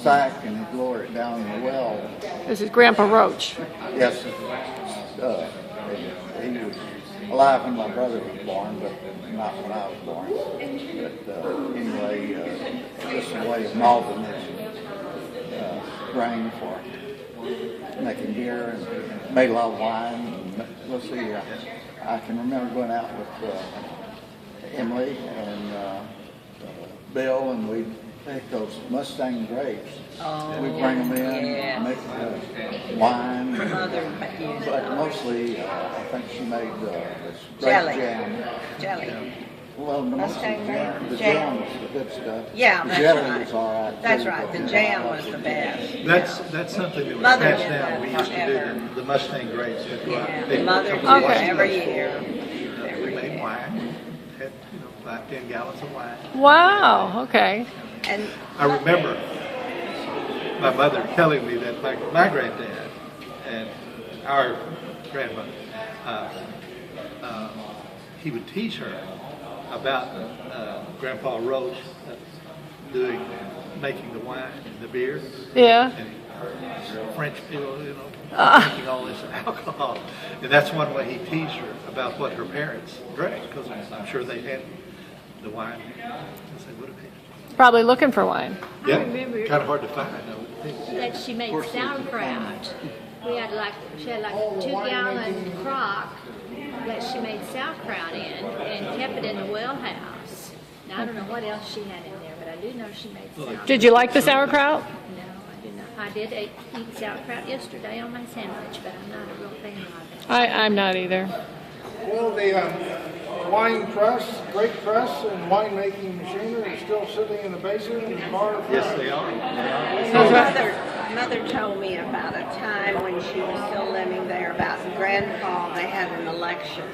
sack and he'd lower it down in the well. This is Grandpa Roach. Yes, he was alive when my brother was born, but not when I was born. But anyway, just a way of malting his grain for making beer, and made a lot of wine. And let's see, I can remember going out with Emily and Bill, and we'd take those Mustang grapes. We'd bring them in, make wine, but mostly I think she made this grape jam. Jelly. Well, mostly the jam was the good stuff. Yeah, the that's jelly right. was all right. That's too, right. but The jam was the best. That's something that was Mother passed did down. that We used to forever. do the Mustang grapes. That go out. Yeah, They Mother did come it to every us. year. We made wine. Had 5-10 gallons of wine. Wow. Okay. And I remember my mother telling me that my granddad and our grandmother, he would teach her about Grandpa Roach making the wine and the beer. Yeah. And French people, drinking all this alcohol. And that's one way he teased her about what her parents drank, because I'm sure they had the wine as they would have had. Probably looking for wine. Yeah, remember- kind of hard to find, I would think. That she made sauerkraut. She had like a 2-gallon crock that she made sauerkraut in and kept it in the well house. Now I don't know what else she had in there, but I do know she made sauerkraut. Did you like the sauerkraut? No, I did not. I did eat sauerkraut yesterday on my sandwich, but I'm not a real fan of it. I'm not either. Well, the wine press, grape press, and winemaking machinery is still sitting in the basement in the bar. Yes, they are. Mother told me about a time when she was still living there about Grandpa. They had an election,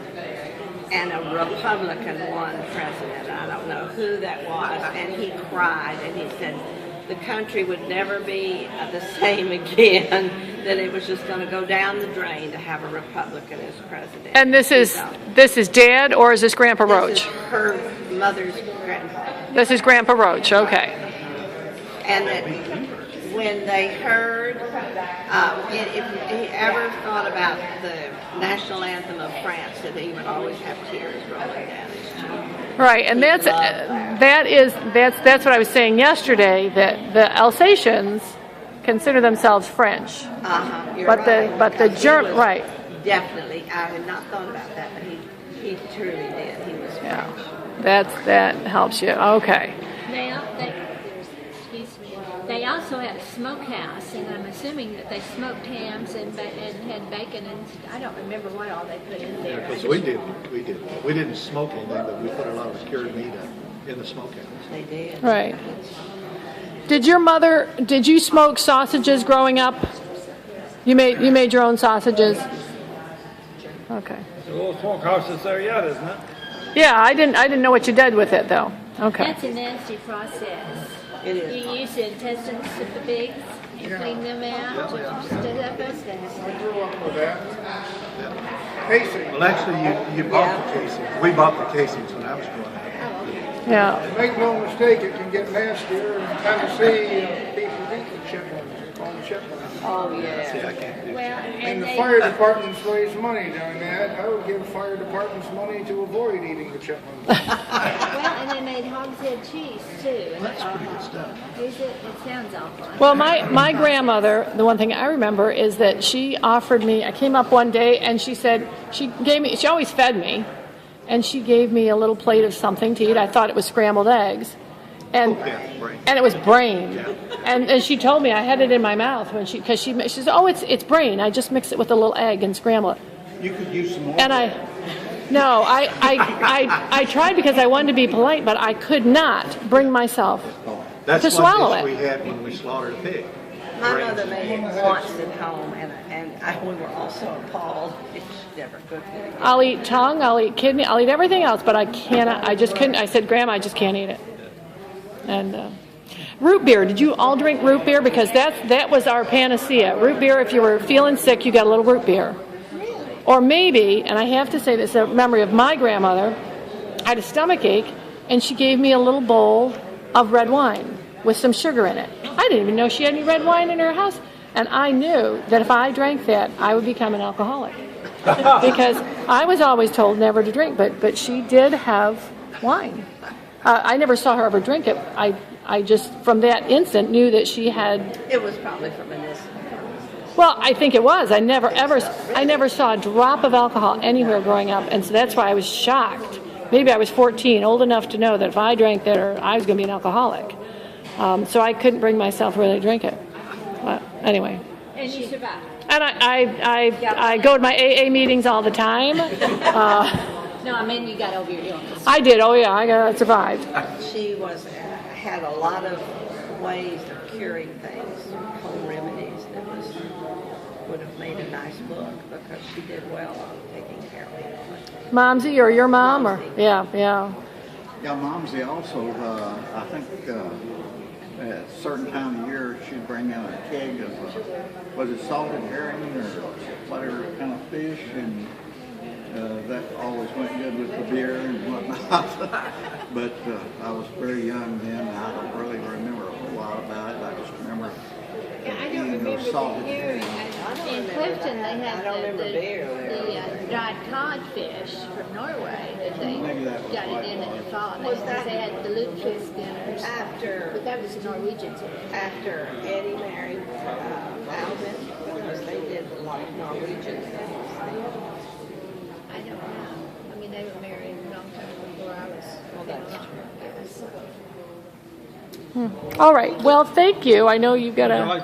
and a Republican won president. I don't know who that was, and he cried, and he said the country would never be the same again, that it was just going to go down the drain to have a Republican as president. And this is Dad, or is this Grandpa This is Roach? her mother's grandpa. This is Grandpa Roach. Okay. And that when they heard, if he ever thought about the national anthem of France, that he would always have tears rolling down his cheek. Right, and that's what I was saying yesterday, that the Alsatians consider themselves French. You're But right, the because he German, was right? Definitely, I had not thought about that, but he truly did. He was Yeah, French. that helps you. Okay. They also had a smokehouse, and I'm assuming that they smoked hams and had bacon, and I don't remember what all they put in there. Because we didn't smoke anything, but we put a lot of cured meat in the smokehouse. They did. Right. Did you smoke sausages growing up? You made your own sausages? Okay. The little smokehouse is there yet, isn't it? Yeah, I didn't know what you did with it though. Okay. That's a nasty process. It is. You use the intestines of the pigs and clean them out. Stood up as I grew up with that. Casing. Well, actually, you bought the casings. We bought the casings when I was growing up. Yeah. Make no mistake, it can get nastier. In Tennessee, people eat the chitlins. They're called chitlins. Oh, See, yeah. I can't do well, And and the they, fire departments raise money doing that. I would give fire departments money to avoid eating the chitlins. well, and they made hogshead cheese too. That's pretty good stuff. Is it? It sounds awful. Well, my grandmother, the one thing I remember is that she offered me, I came up one day and she said, she always fed me, and she gave me a little plate of something to eat. I thought it was scrambled eggs. And, Yeah, brain. and it was brain. And she told me I had it in my mouth when she said, oh, it's brain. I just mix it with a little egg and scramble it. You could use some more. And I tried because I wanted to be polite, but I could not bring myself. That's To one swallow dish it. we had when we slaughtered a pig. My mother made it once at home, and we were also appalled. She never cooked it again. I'll eat tongue, I'll eat kidney, I'll eat everything else, but I cannot, I just couldn't. I said, Grandma, I just can't eat it. And root beer, did you all drink root beer? Because that was our panacea. Root beer, if you were feeling sick, you got a little root beer. Or maybe, and I have to say this, a memory of my grandmother, I had a stomach ache, and she gave me a little bowl of red wine. with some sugar in it. I didn't even know she had any red wine in her house. And I knew that if I drank that, I would become an alcoholic. Because I was always told never to drink, but she did have wine. I never saw her ever drink it. I just, from that instant, knew that she had. It was probably from an Well, I think it was. I never saw a drop of alcohol anywhere growing up, and so that's why I was shocked. Maybe I was 14, old enough to know that if I drank that, I was going to be an alcoholic. So I couldn't bring myself really to drink it. But anyway. And you survived. And I go to my AA meetings all the time. No, I mean you got over your illness. I did. Oh yeah, I survived. She had a lot of ways of curing things, home remedies that would have made a nice book because she did well on taking care of it. Momsy or your mom or Momsy. yeah. Yeah, Momsy also, I think at a certain time of year, she'd bring out a keg of, was it salted herring or whatever kind of fish, and that always went good with the beer and whatnot. But I was very young then, and I don't really remember a whole lot about it. I just remember I don't eating remember those salted the herring. herring. In Clifton, they I don't had remember beer. the dried codfish from Norway that they Maybe that was got what it in it the was. fall. Was Because that- they had the lutefisk dinners. After But that was the Norwegians. Eddie married Alvin, because they did a lot of Norwegian things. I don't know. I mean, they were married a long time before I was. Well, that's true. Yes. All right. Well, thank you. I know you've got to.